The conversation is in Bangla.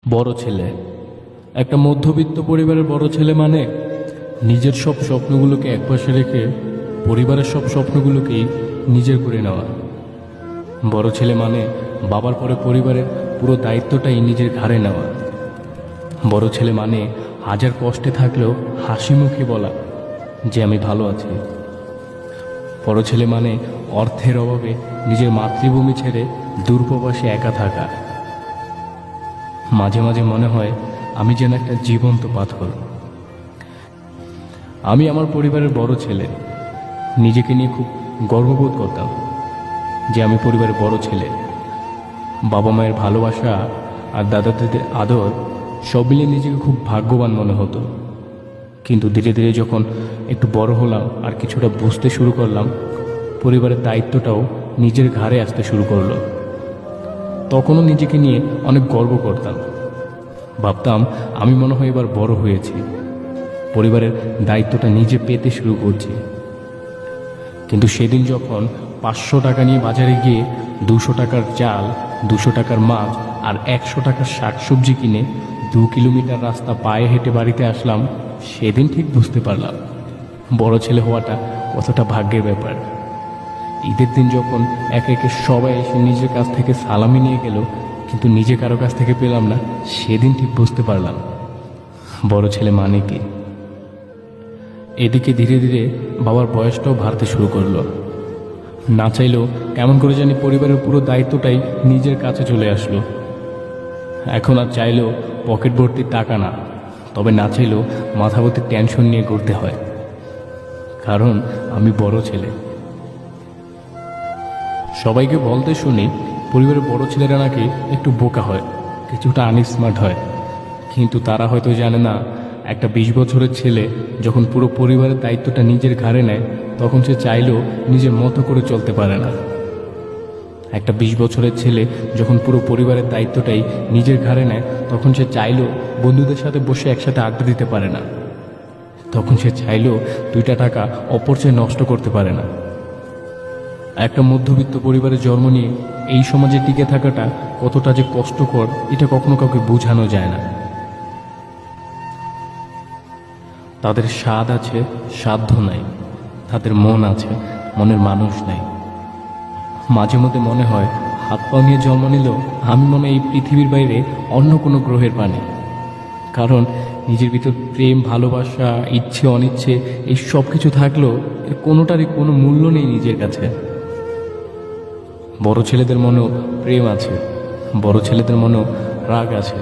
বড় ছেলে, একটা মধ্যবিত্ত পরিবারের বড় ছেলে মানে নিজের সব স্বপ্নগুলোকে একপাশে রেখে পরিবারের সব স্বপ্নগুলোকেই নিজের করে নেওয়া। বড় ছেলে মানে বাবার পরে পরিবারের পুরো দায়িত্বটাই নিজের ঘাড়ে নেওয়া। বড় ছেলে মানে হাজার কষ্টে থাকলেও হাসি মুখে বলা যে আমি ভালো আছি। বড় ছেলে মানে অর্থের অভাবে নিজের মাতৃভূমি ছেড়ে দূরপ্রবাসে একা থাকা। মাঝে মাঝে মনে হয় আমি যেন একটা জীবন্ত পাথর। আমি আমার পরিবারের বড় ছেলে, নিজেকে নিয়ে খুব গর্ববোধ করতাম যে আমি পরিবারের বড় ছেলে। বাবা মায়ের ভালোবাসা আর দাদা দাদির আদর সব মিলিয়ে নিজেকে খুব ভাগ্যবান মনে হতো। কিন্তু ধীরে ধীরে যখন একটু বড় হলাম আর কিছুটা বুঝতে শুরু করলাম, পরিবারের দায়িত্বটাও নিজের ঘাড়ে আসতে শুরু করলো। তখনও নিজেকে নিয়ে অনেক গর্ব করতাম, ভাবতাম আমি মনে হয় এবার বড় হয়েছি, পরিবারের দায়িত্বটা নিজে পেতে শুরু করছি। কিন্তু সেদিন যখন 500 টাকা নিয়ে বাজারে গিয়ে 200 টাকার চাল, 200 টাকার মাছ আর 100 টাকার শাকসবজি কিনে 2 কিলোমিটার রাস্তা পায়ে হেঁটে বাড়িতে আসলাম, সেদিন ঠিক বুঝতে পারলাম বড় ছেলে হওয়াটা কতটা ভাগ্যের ব্যাপার। ঈদের দিন যখন একে একে সবাই এসে নিজের কাছ থেকে সালামি নিয়ে গেল, কিন্তু নিজে কারো কাছ থেকে পেলাম না, সেদিন ঠিক বুঝতে পারলাম বড় ছেলে মানে কি। এদিকে ধীরে ধীরে বাবার বয়সটাও বাড়তে শুরু করলো। না চাইলেও কেমন করে জানি পরিবারের পুরো দায়িত্বটাই নিজের কাছে চলে আসলো। এখন আর চাইলেও পকেট ভর্তি টাকা না, তবে না চাইলেও মাথা ভর্তি টেনশন নিয়ে ঘুরতে হয়, কারণ আমি বড় ছেলে। সবাইকে বলতে শুনি পরিবারের বড় ছেলেরা নাকি একটু বোকা হয়, কিছুটা আনস্মার্ট হয়, কিন্তু তারা হয়তো জানে না একটা 20 বছরের ছেলে যখন পুরো পরিবারের দায়িত্বটা নিজের ঘাড়ে নেয়, তখন সে চাইলেও নিজের মতো করে চলতে পারে না। একটা 20 বছরের ছেলে যখন পুরো পরিবারের দায়িত্বটাই নিজের ঘাড়ে নেয়, তখন সে চাইলেও বন্ধুদের সাথে বসে একসাথে আড্ডা দিতে পারে না। তখন সে চাইলেও 2টা টাকা অপচয় নষ্ট করতে পারে না। একটা মধ্যবিত্ত পরিবারে জন্ম নিয়ে এই সমাজে টিকে থাকাটা কতটা যে কষ্টকর, এটা কখনো কাউকে বোঝানো যায় না। তাদের স্বাদ আছে, সাধ্য নাই। তাদের মন আছে, মনের মানুষ নাই। মাঝে মধ্যে মনে হয় হাত পা নিয়ে জন্ম নিলেও আমি মনে এই পৃথিবীর বাইরে অন্য কোনো গ্রহের প্রাণী। কারণ নিজের ভিতর প্রেম, ভালোবাসা, ইচ্ছে অনিচ্ছে এই সব কিছু থাকলেও এর কোনোটারই কোনো মূল্য নেই নিজের কাছে। বড় ছেলেদের মনেও প্রেম আছে, বড় ছেলেদের মনেও রাগ আছে,